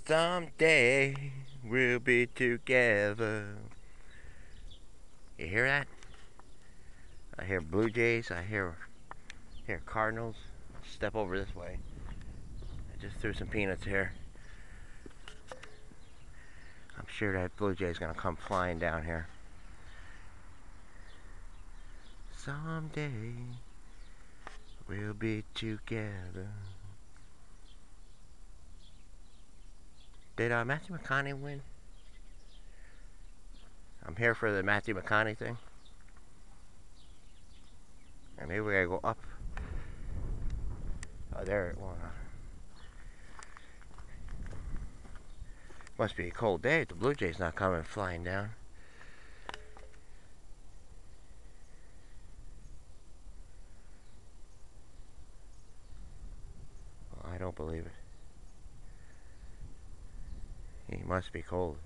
Someday we'll be together. You hear that? I hear Blue Jays. I hear Cardinals. Step over this way. I just threw some peanuts here. I'm sure that Blue Jay's gonna come flying down here. Someday we'll be together. Did Matthew McConaughey win? I'm here for the Matthew McConaughey thing. And maybe we gotta go up. Oh, there it was. Must be a cold day if the Blue Jay's not coming flying down. Well, I don't believe it. He must be cold.